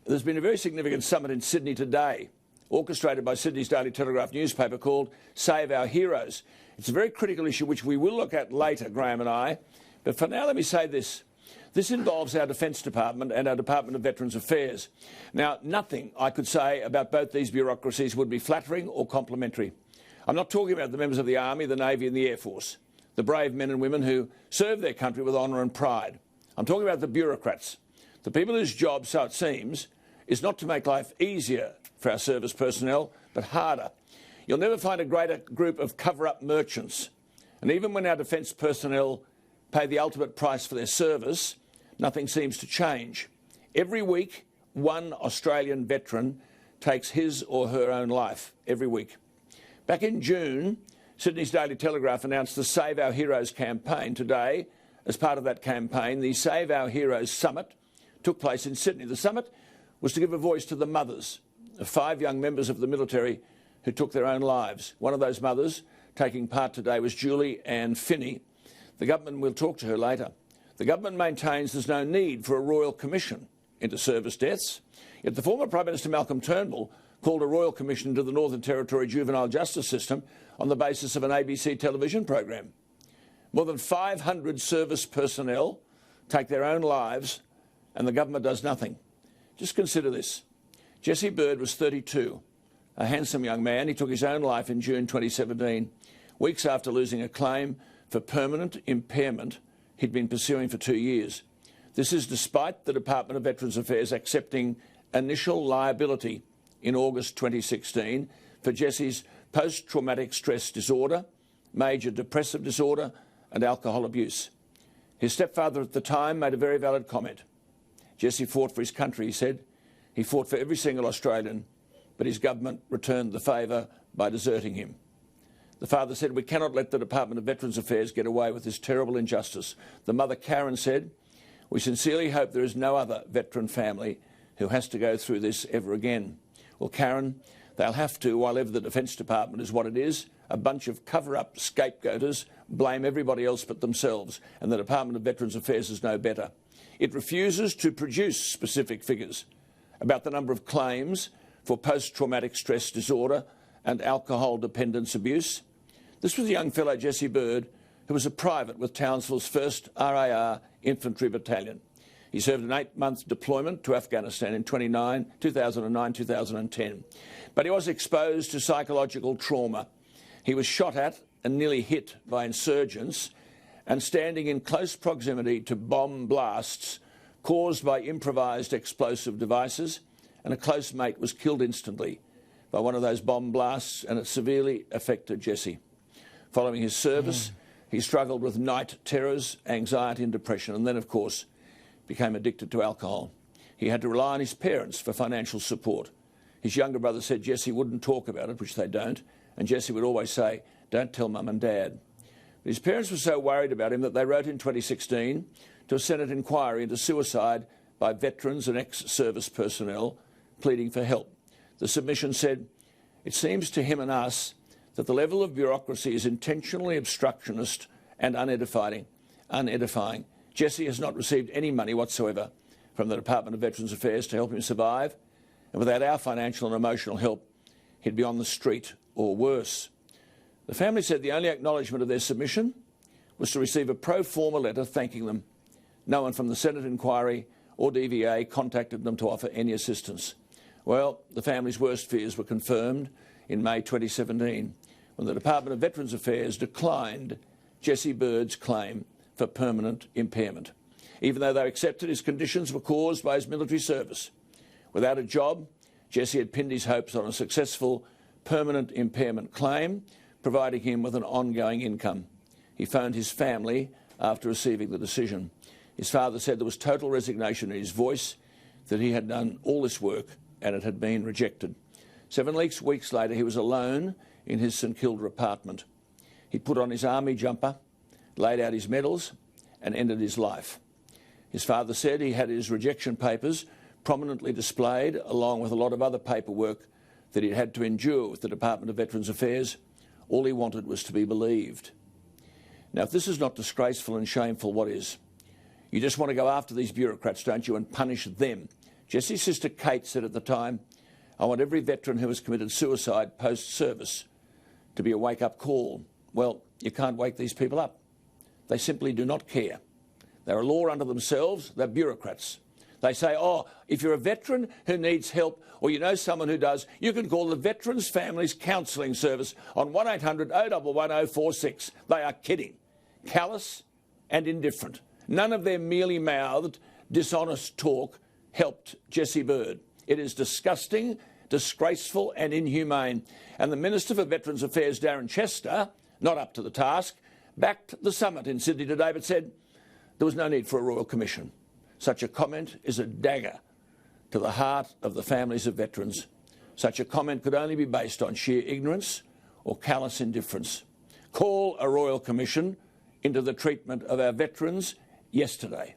There's been a very significant summit in Sydney today, orchestrated by Sydney's Daily Telegraph newspaper, called Save Our Heroes. It's a very critical issue which we will look at later, Graham and I. But for now, let me say this. This involves our Defence Department and our Department of Veterans Affairs. Now, nothing I could say about both these bureaucracies would be flattering or complimentary. I'm not talking about the members of the Army, the Navy and the Air Force, the brave men and women who serve their country with honour and pride. I'm talking about the bureaucrats, the people whose job, so it seems, is not to make life easier for our service personnel, but harder. You'll never find a greater group of cover-up merchants. And even when our defence personnel pay the ultimate price for their service, nothing seems to change. Every week, one Australian veteran takes his or her own life. Every week. Back in June, Sydney's Daily Telegraph announced the Save Our Heroes campaign. Today, as part of that campaign, the Save Our Heroes Summit took place in Sydney. The summit was to give a voice to the mothers of 5 young members of the military who took their own lives. One of those mothers taking part today was Julie Ann Finney. The government will talk to her later. The government maintains there's no need for a royal commission into service deaths. Yet the former Prime Minister Malcolm Turnbull called a royal commission into the Northern Territory juvenile justice system on the basis of an ABC television program. More than 500 service personnel take their own lives and the government does nothing. Just consider this. Jessie Byrd was 32, a handsome young man. He took his own life in June 2017, weeks after losing a claim for permanent impairment he'd been pursuing for 2 years. This is despite the Department of Veterans Affairs accepting initial liability in August 2016 for Jessie's post-traumatic stress disorder, major depressive disorder and alcohol abuse. His stepfather at the time made a very valid comment. Jessie fought for his country, he said. He fought for every single Australian, but his government returned the favour by deserting him. The father said, we cannot let the Department of Veterans Affairs get away with this terrible injustice. The mother, Karen, said, we sincerely hope there is no other veteran family who has to go through this ever again. Well, Karen, they'll have to, while ever the Defence Department is what it is, a bunch of cover-up scapegoaters, blame everybody else but themselves, and the Department of Veterans Affairs is no better. It refuses to produce specific figures about the number of claims for post-traumatic stress disorder and alcohol dependence abuse. This was a young fellow, Jessie Byrd, who was a private with Townsville's 1st RAR Infantry Battalion. He served an 8-month deployment to Afghanistan in 2009-2010. But he was exposed to psychological trauma. He was shot at and nearly hit by insurgents and standing in close proximity to bomb blasts caused by improvised explosive devices, and a close mate was killed instantly by one of those bomb blasts, and it severely affected Jessie. Following his service, he struggled with night terrors, anxiety and depression, and then, of course, became addicted to alcohol. He had to rely on his parents for financial support. His younger brother said Jessie wouldn't talk about it, which they don't, and Jessie would always say, don't tell Mum and Dad. But his parents were so worried about him that they wrote in 2016 to a Senate inquiry into suicide by veterans and ex-service personnel pleading for help. The submission said, it seems to him and us that the level of bureaucracy is intentionally obstructionist and unedifying. Jessie has not received any money whatsoever from the Department of Veterans Affairs to help him survive, and without our financial and emotional help, he'd be on the street or worse. The family said the only acknowledgement of their submission was to receive a pro forma letter thanking them. No one from the Senate inquiry or DVA contacted them to offer any assistance. Well, the family's worst fears were confirmed in May 2017 when the Department of Veterans Affairs declined Jessie Byrd's claim for permanent impairment, even though they accepted his conditions were caused by his military service. Without a job, Jessie had pinned his hopes on a successful permanent impairment claim, providing him with an ongoing income. He phoned his family after receiving the decision. His father said there was total resignation in his voice, that he had done all this work and it had been rejected. 7 weeks later, he was alone in his St Kilda apartment. He put on his army jumper, laid out his medals and ended his life. His father said he had his rejection papers prominently displayed, along with a lot of other paperwork that he'd had to endure with the Department of Veterans Affairs. All he wanted was to be believed. Now, if this is not disgraceful and shameful, what is? You just want to go after these bureaucrats, don't you, and punish them, Jessie's sister Kate said at the time, "I want every veteran who has committed suicide post-service to be a wake-up call." Well, you can't wake these people up. They simply do not care. They're a law unto themselves. They're bureaucrats. They say, oh, if you're a veteran who needs help or you know someone who does, you can call the Veterans Families Counselling Service on 1800 011 046. They are kidding. Callous and indifferent. None of their mealy-mouthed, dishonest talk helped Jessie Byrd. It is disgusting, disgraceful and inhumane. And the Minister for Veterans Affairs, Darren Chester, not up to the task, backed the summit in Sydney today but said there was no need for a Royal Commission. Such a comment is a dagger to the heart of the families of veterans. Such a comment could only be based on sheer ignorance or callous indifference. Call a Royal Commission into the treatment of our veterans yesterday.